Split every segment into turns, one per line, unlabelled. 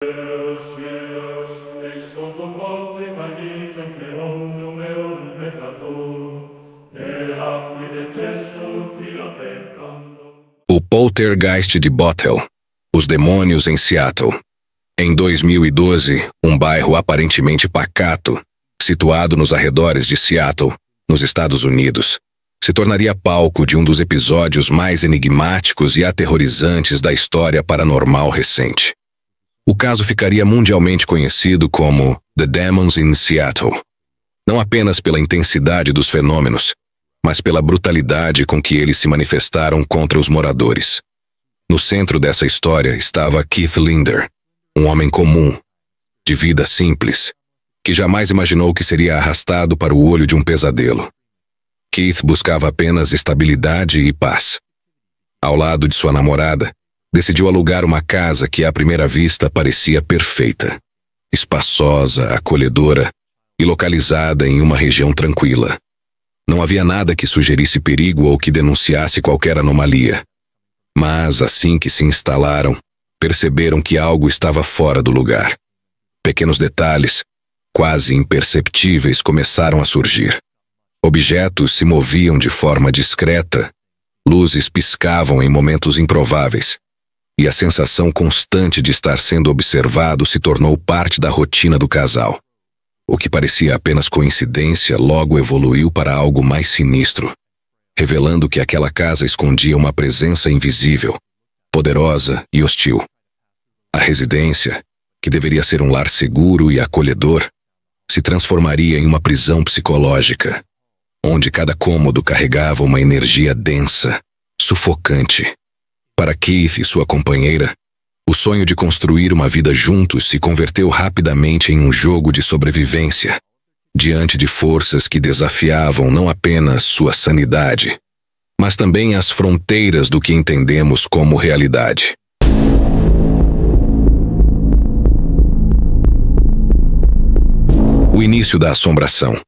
Deus, eis todo monte magnifico omnium meum peccator, et acqui detesto quia peccando.
O Poltergeist de Bothell, os demônios em Seattle. Em 2012, um bairro aparentemente pacato, situado nos arredores de Seattle, nos Estados Unidos, se tornaria palco de um dos episódios mais enigmáticos e aterrorizantes da história paranormal recente. O caso ficaria mundialmente conhecido como The Demons in Seattle, não apenas pela intensidade dos fenômenos, mas pela brutalidade com que eles se manifestaram contra os moradores. No centro dessa história estava Keith Linder, um homem comum, de vida simples, que jamais imaginou que seria arrastado para o olho de um pesadelo. Keith buscava apenas estabilidade e paz. Ao lado de sua namorada, decidiu alugar uma casa que à primeira vista parecia perfeita, espaçosa, acolhedora e localizada em uma região tranquila. Não havia nada que sugerisse perigo ou que denunciasse qualquer anomalia. Mas, assim que se instalaram, perceberam que algo estava fora do lugar. Pequenos detalhes, quase imperceptíveis, começaram a surgir. Objetos se moviam de forma discreta, luzes piscavam em momentos improváveis, e a sensação constante de estar sendo observado se tornou parte da rotina do casal. O que parecia apenas coincidência logo evoluiu para algo mais sinistro, revelando que aquela casa escondia uma presença invisível, poderosa e hostil. A residência, que deveria ser um lar seguro e acolhedor, se transformaria em uma prisão psicológica, onde cada cômodo carregava uma energia densa, sufocante. Para Keith e sua companheira, o sonho de construir uma vida juntos se converteu rapidamente em um jogo de sobrevivência, diante de forças que desafiavam não apenas sua sanidade, mas também as fronteiras do que entendemos como realidade. O início da assombração.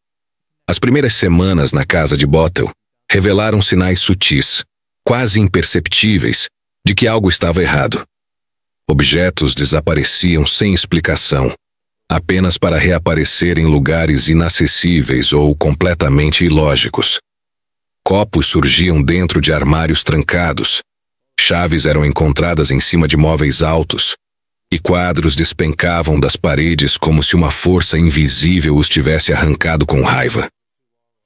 As primeiras semanas na casa de Bothell revelaram sinais sutis, quase imperceptíveis, de que algo estava errado. Objetos desapareciam sem explicação, apenas para reaparecer em lugares inacessíveis ou completamente ilógicos. Copos surgiam dentro de armários trancados, chaves eram encontradas em cima de móveis altos, e quadros despencavam das paredes como se uma força invisível os tivesse arrancado com raiva.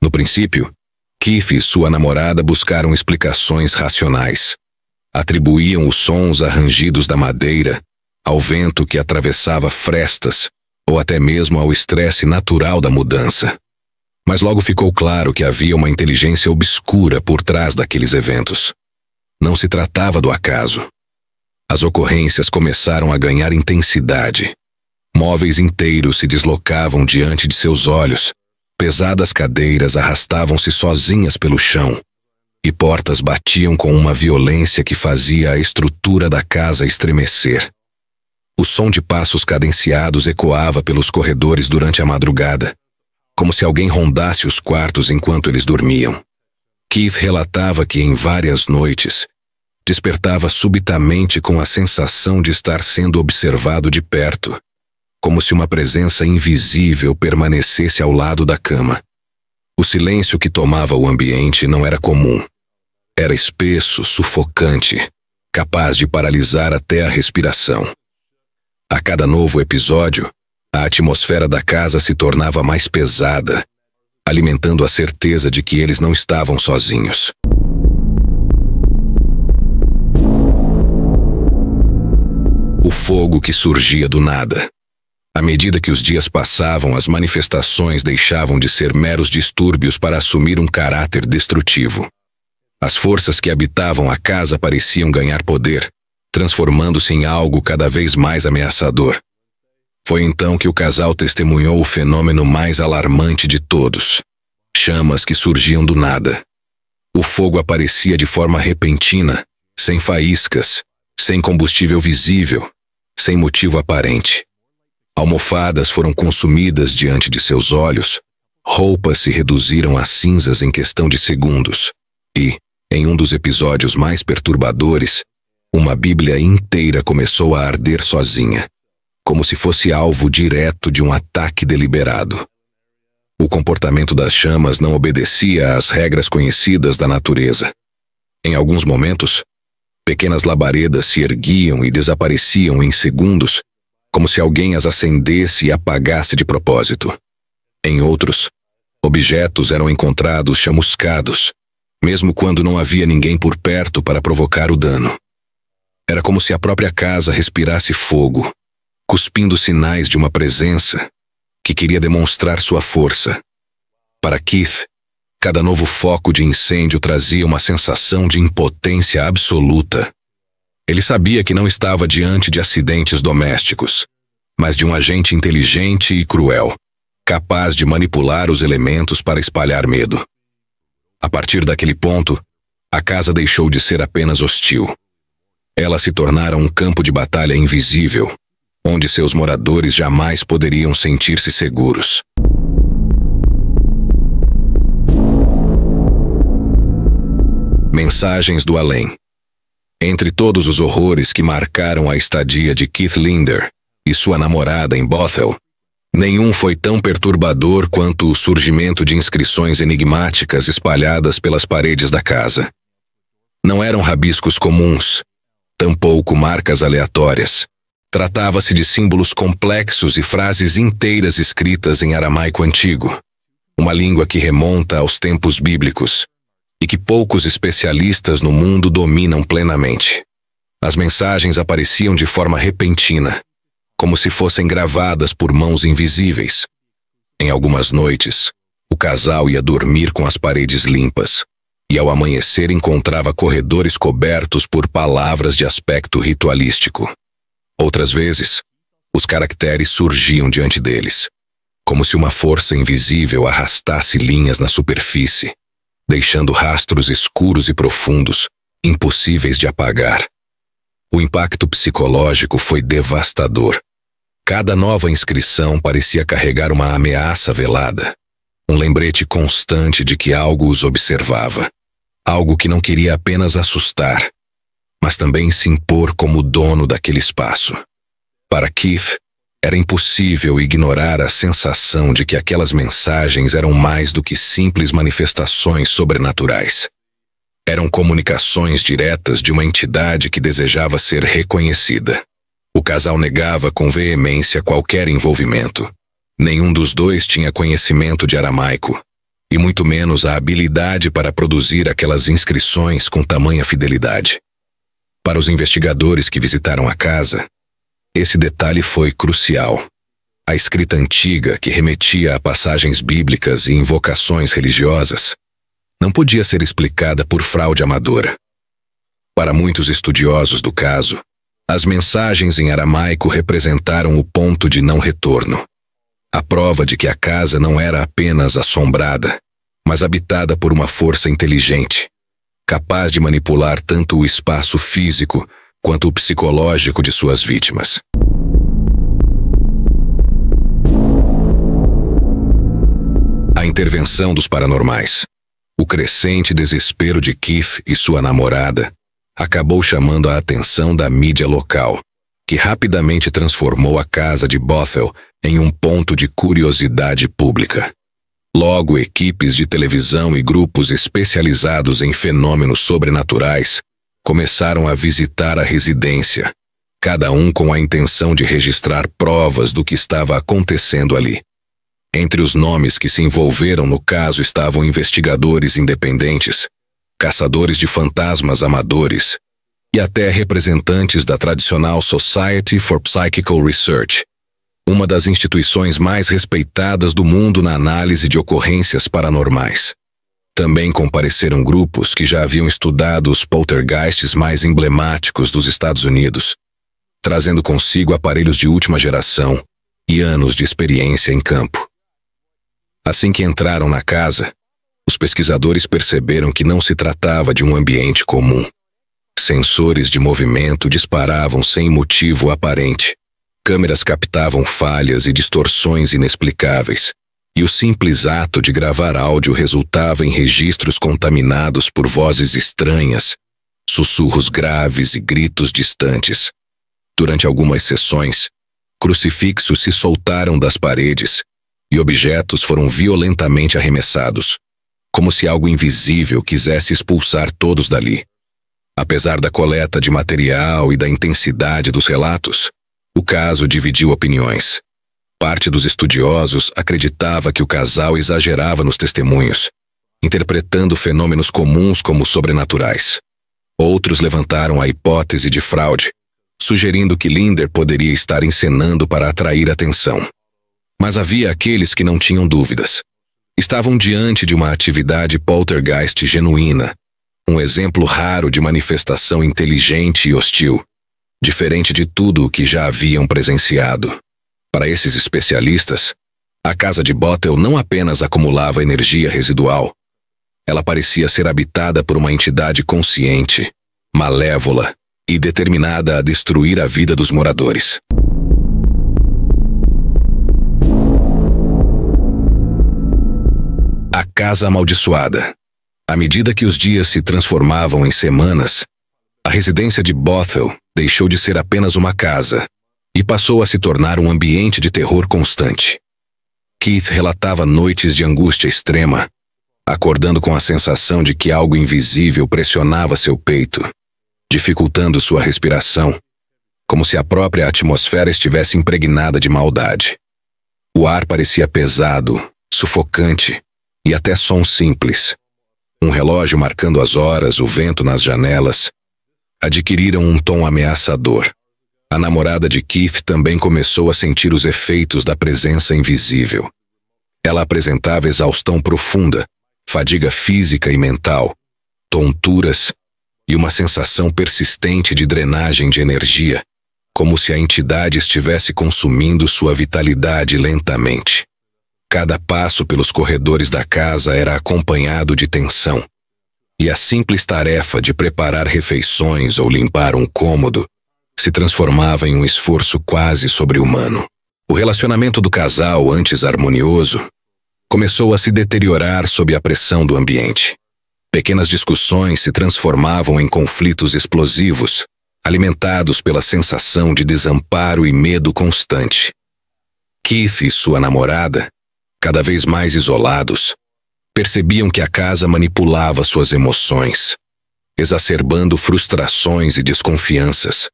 No princípio, Keith e sua namorada buscaram explicações racionais. Atribuíam os sons a rangidos da madeira, ao vento que atravessava frestas, ou até mesmo ao estresse natural da mudança. Mas logo ficou claro que havia uma inteligência obscura por trás daqueles eventos. Não se tratava do acaso. As ocorrências começaram a ganhar intensidade. Móveis inteiros se deslocavam diante de seus olhos, pesadas cadeiras arrastavam-se sozinhas pelo chão, e portas batiam com uma violência que fazia a estrutura da casa estremecer. O som de passos cadenciados ecoava pelos corredores durante a madrugada, como se alguém rondasse os quartos enquanto eles dormiam. Keith relatava que em várias noites despertava subitamente com a sensação de estar sendo observado de perto, como se uma presença invisível permanecesse ao lado da cama. O silêncio que tomava o ambiente não era comum. Era espesso, sufocante, capaz de paralisar até a respiração. A cada novo episódio, a atmosfera da casa se tornava mais pesada, alimentando a certeza de que eles não estavam sozinhos. O fogo que surgia do nada. À medida que os dias passavam, as manifestações deixavam de ser meros distúrbios para assumir um caráter destrutivo. As forças que habitavam a casa pareciam ganhar poder, transformando-se em algo cada vez mais ameaçador. Foi então que o casal testemunhou o fenômeno mais alarmante de todos: chamas que surgiam do nada. O fogo aparecia de forma repentina, sem faíscas, sem combustível visível, sem motivo aparente. Almofadas foram consumidas diante de seus olhos, roupas se reduziram a cinzas em questão de segundos, e, em um dos episódios mais perturbadores, uma Bíblia inteira começou a arder sozinha, como se fosse alvo direto de um ataque deliberado. O comportamento das chamas não obedecia às regras conhecidas da natureza. Em alguns momentos, pequenas labaredas se erguiam e desapareciam em segundos, como se alguém as acendesse e apagasse de propósito. Em outros, objetos eram encontrados chamuscados, mesmo quando não havia ninguém por perto para provocar o dano. Era como se a própria casa respirasse fogo, cuspindo sinais de uma presença que queria demonstrar sua força. Para Keith, cada novo foco de incêndio trazia uma sensação de impotência absoluta. Ele sabia que não estava diante de acidentes domésticos, mas de um agente inteligente e cruel, capaz de manipular os elementos para espalhar medo. A partir daquele ponto, a casa deixou de ser apenas hostil. Ela se tornara um campo de batalha invisível, onde seus moradores jamais poderiam sentir-se seguros. Mensagens do além. Entre todos os horrores que marcaram a estadia de Keith Linder e sua namorada em Bothell, nenhum foi tão perturbador quanto o surgimento de inscrições enigmáticas espalhadas pelas paredes da casa. Não eram rabiscos comuns, tampouco marcas aleatórias. Tratava-se de símbolos complexos e frases inteiras escritas em aramaico antigo, uma língua que remonta aos tempos bíblicos e que poucos especialistas no mundo dominam plenamente. As mensagens apareciam de forma repentina, como se fossem gravadas por mãos invisíveis. Em algumas noites, o casal ia dormir com as paredes limpas, e ao amanhecer encontrava corredores cobertos por palavras de aspecto ritualístico. Outras vezes, os caracteres surgiam diante deles, como se uma força invisível arrastasse linhas na superfície, deixando rastros escuros e profundos, impossíveis de apagar. O impacto psicológico foi devastador. Cada nova inscrição parecia carregar uma ameaça velada, um lembrete constante de que algo os observava, algo que não queria apenas assustar, mas também se impor como dono daquele espaço. Para Keith, era impossível ignorar a sensação de que aquelas mensagens eram mais do que simples manifestações sobrenaturais. Eram comunicações diretas de uma entidade que desejava ser reconhecida. O casal negava com veemência qualquer envolvimento. Nenhum dos dois tinha conhecimento de aramaico, e muito menos a habilidade para produzir aquelas inscrições com tamanha fidelidade. Para os investigadores que visitaram a casa, esse detalhe foi crucial. A escrita antiga, que remetia a passagens bíblicas e invocações religiosas, não podia ser explicada por fraude amadora. Para muitos estudiosos do caso, as mensagens em aramaico representaram o ponto de não retorno. A prova de que a casa não era apenas assombrada, mas habitada por uma força inteligente, capaz de manipular tanto o espaço físico quanto o psicológico de suas vítimas. A intervenção dos paranormais. O crescente desespero de Keith e sua namorada acabou chamando a atenção da mídia local, que rapidamente transformou a casa de Bothell em um ponto de curiosidade pública. Logo, equipes de televisão e grupos especializados em fenômenos sobrenaturais começaram a visitar a residência, cada um com a intenção de registrar provas do que estava acontecendo ali. Entre os nomes que se envolveram no caso estavam investigadores independentes, caçadores de fantasmas amadores e até representantes da tradicional Society for Psychical Research, uma das instituições mais respeitadas do mundo na análise de ocorrências paranormais. Também compareceram grupos que já haviam estudado os poltergeists mais emblemáticos dos Estados Unidos, trazendo consigo aparelhos de última geração e anos de experiência em campo. Assim que entraram na casa, os pesquisadores perceberam que não se tratava de um ambiente comum. Sensores de movimento disparavam sem motivo aparente. Câmeras captavam falhas e distorções inexplicáveis, e o simples ato de gravar áudio resultava em registros contaminados por vozes estranhas, sussurros graves e gritos distantes. Durante algumas sessões, Crucifixos se soltaram das paredes e objetos foram violentamente arremessados, como se algo invisível quisesse expulsar todos dali. Apesar da coleta de material e da intensidade dos relatos, o caso dividiu opiniões. Parte dos estudiosos acreditava que o casal exagerava nos testemunhos, interpretando fenômenos comuns como sobrenaturais. Outros levantaram a hipótese de fraude, sugerindo que Linder poderia estar encenando para atrair atenção. Mas havia aqueles que não tinham dúvidas. Estavam diante de uma atividade poltergeist genuína, um exemplo raro de manifestação inteligente e hostil, diferente de tudo o que já haviam presenciado. Para esses especialistas, a casa de Bothell não apenas acumulava energia residual, ela parecia ser habitada por uma entidade consciente, malévola e determinada a destruir a vida dos moradores. A casa amaldiçoada. À medida que os dias se transformavam em semanas, a residência de Bothell deixou de ser apenas uma casa e passou a se tornar um ambiente de terror constante. Keith relatava noites de angústia extrema, acordando com a sensação de que algo invisível pressionava seu peito, dificultando sua respiração, como se a própria atmosfera estivesse impregnada de maldade. O ar parecia pesado, sufocante e até som simples. Um relógio marcando as horas, o vento nas janelas, adquiriram um tom ameaçador. A namorada de Keith também começou a sentir os efeitos da presença invisível. Ela apresentava exaustão profunda, fadiga física e mental, tonturas e uma sensação persistente de drenagem de energia, como se a entidade estivesse consumindo sua vitalidade lentamente. Cada passo pelos corredores da casa era acompanhado de tensão, e a simples tarefa de preparar refeições ou limpar um cômodo se transformava em um esforço quase sobre-humano. O relacionamento do casal, antes harmonioso, começou a se deteriorar sob a pressão do ambiente. Pequenas discussões se transformavam em conflitos explosivos, alimentados pela sensação de desamparo e medo constante. Keith e sua namorada, cada vez mais isolados, percebiam que a casa manipulava suas emoções, exacerbando frustrações e desconfianças,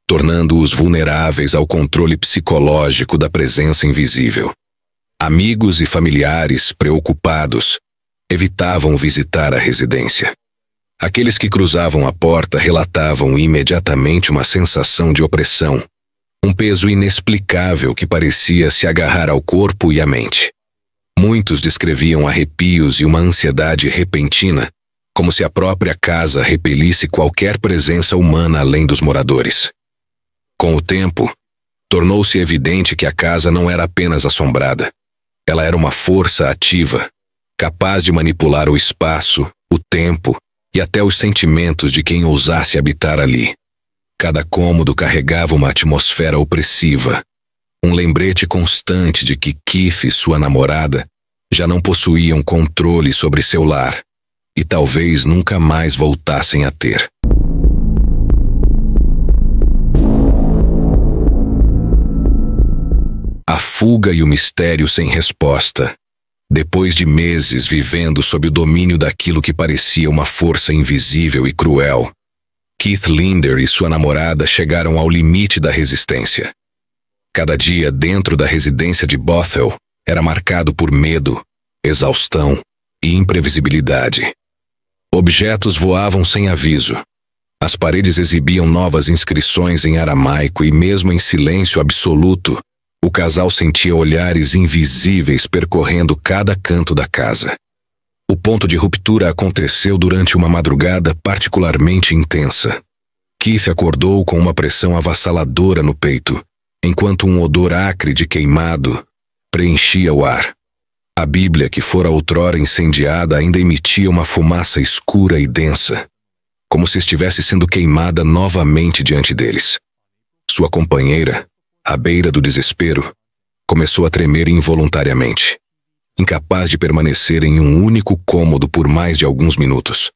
tornando-os vulneráveis ao controle psicológico da presença invisível. Amigos e familiares, preocupados, evitavam visitar a residência. Aqueles que cruzavam a porta relatavam imediatamente uma sensação de opressão, um peso inexplicável que parecia se agarrar ao corpo e à mente. Muitos descreviam arrepios e uma ansiedade repentina, como se a própria casa repelisse qualquer presença humana além dos moradores. Com o tempo, tornou-se evidente que a casa não era apenas assombrada. Ela era uma força ativa, capaz de manipular o espaço, o tempo e até os sentimentos de quem ousasse habitar ali. Cada cômodo carregava uma atmosfera opressiva, um lembrete constante de que Keith e sua namorada já não possuíam controle sobre seu lar e talvez nunca mais voltassem a ter. A fuga e o mistério sem resposta. Depois de meses vivendo sob o domínio daquilo que parecia uma força invisível e cruel, Keith Linder e sua namorada chegaram ao limite da resistência. Cada dia dentro da residência de Bothell era marcado por medo, exaustão e imprevisibilidade. Objetos voavam sem aviso. As paredes exibiam novas inscrições em aramaico e mesmo em silêncio absoluto, o casal sentia olhares invisíveis percorrendo cada canto da casa. O ponto de ruptura aconteceu durante uma madrugada particularmente intensa. Keith acordou com uma pressão avassaladora no peito, enquanto um odor acre de queimado preenchia o ar. A Bíblia, que fora outrora incendiada, ainda emitia uma fumaça escura e densa, como se estivesse sendo queimada novamente diante deles. Sua companheira, à beira do desespero, começou a tremer involuntariamente, incapaz de permanecer em um único cômodo por mais de alguns minutos.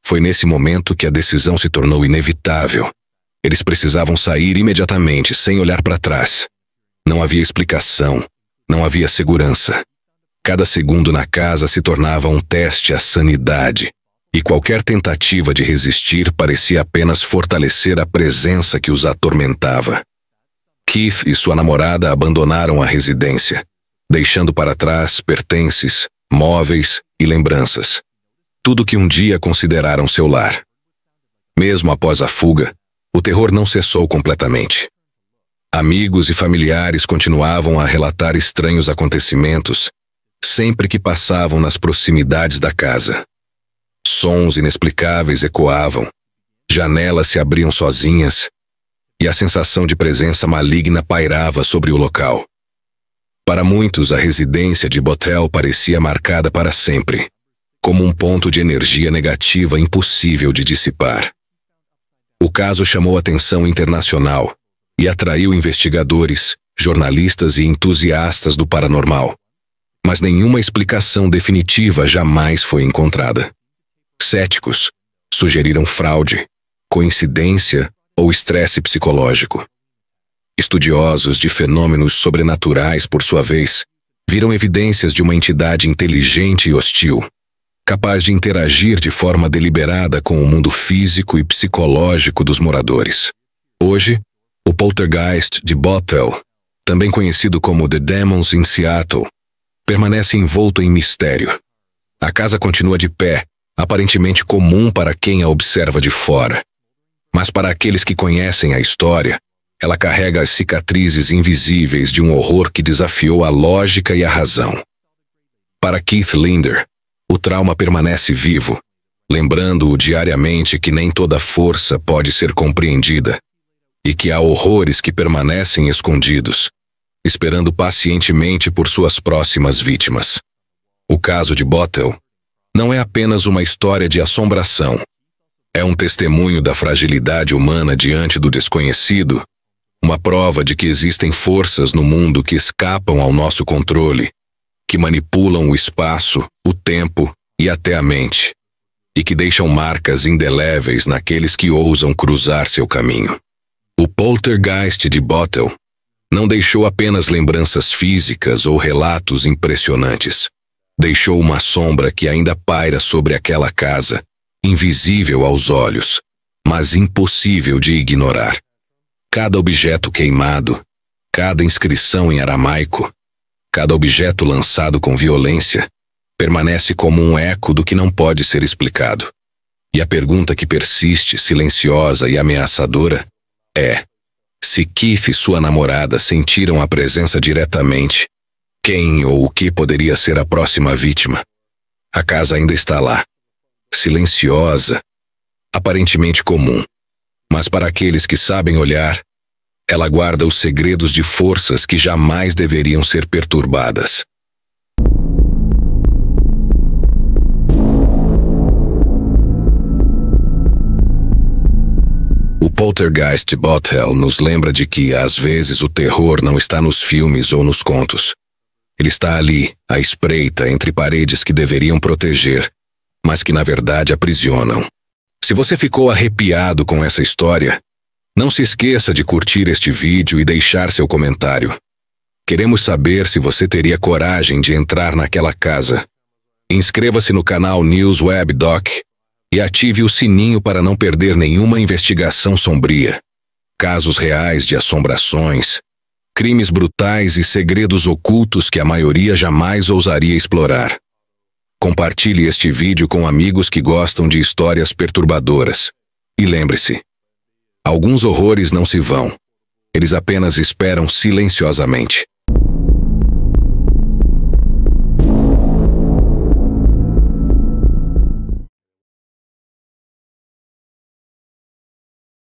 Foi nesse momento que a decisão se tornou inevitável. Eles precisavam sair imediatamente, sem olhar para trás. Não havia explicação, não havia segurança. Cada segundo na casa se tornava um teste à sanidade, e qualquer tentativa de resistir parecia apenas fortalecer a presença que os atormentava. Keith e sua namorada abandonaram a residência, deixando para trás pertences, móveis e lembranças. Tudo que um dia consideraram seu lar. Mesmo após a fuga, o terror não cessou completamente. Amigos e familiares continuavam a relatar estranhos acontecimentos sempre que passavam nas proximidades da casa. Sons inexplicáveis ecoavam, janelas se abriam sozinhas e a sensação de presença maligna pairava sobre o local. Para muitos, a residência de Bothell parecia marcada para sempre, como um ponto de energia negativa impossível de dissipar. O caso chamou atenção internacional e atraiu investigadores, jornalistas e entusiastas do paranormal. Mas nenhuma explicação definitiva jamais foi encontrada. Céticos sugeriram fraude, coincidência ou estresse psicológico. Estudiosos de fenômenos sobrenaturais, por sua vez, viram evidências de uma entidade inteligente e hostil, capaz de interagir de forma deliberada com o mundo físico e psicológico dos moradores. Hoje, o poltergeist de Bothell, também conhecido como The Demons in Seattle, permanece envolto em mistério. A casa continua de pé, aparentemente comum para quem a observa de fora. Mas para aqueles que conhecem a história, ela carrega as cicatrizes invisíveis de um horror que desafiou a lógica e a razão. Para Keith Linder, o trauma permanece vivo, lembrando-o diariamente que nem toda força pode ser compreendida e que há horrores que permanecem escondidos, esperando pacientemente por suas próximas vítimas. O caso de Bothell não é apenas uma história de assombração. É um testemunho da fragilidade humana diante do desconhecido, uma prova de que existem forças no mundo que escapam ao nosso controle, que manipulam o espaço, o tempo e até a mente, e que deixam marcas indeléveis naqueles que ousam cruzar seu caminho. O poltergeist de Bothell não deixou apenas lembranças físicas ou relatos impressionantes. Deixou uma sombra que ainda paira sobre aquela casa, invisível aos olhos, mas impossível de ignorar. Cada objeto queimado, cada inscrição em aramaico, cada objeto lançado com violência, permanece como um eco do que não pode ser explicado. E a pergunta que persiste, silenciosa e ameaçadora, é: se Keith e sua namorada sentiram a presença diretamente, quem ou o que poderia ser a próxima vítima? A casa ainda está lá, silenciosa, aparentemente comum, mas para aqueles que sabem olhar, ela guarda os segredos de forças que jamais deveriam ser perturbadas. O poltergeist de Bothell nos lembra de que, às vezes, o terror não está nos filmes ou nos contos. Ele está ali, à espreita, entre paredes que deveriam proteger, mas que na verdade aprisionam. Se você ficou arrepiado com essa história, não se esqueça de curtir este vídeo e deixar seu comentário. Queremos saber se você teria coragem de entrar naquela casa. Inscreva-se no canal News Web Doc e ative o sininho para não perder nenhuma investigação sombria. Casos reais de assombrações, crimes brutais e segredos ocultos que a maioria jamais ousaria explorar. Compartilhe este vídeo com amigos que gostam de histórias perturbadoras. E lembre-se, alguns horrores não se vão. Eles apenas esperam silenciosamente.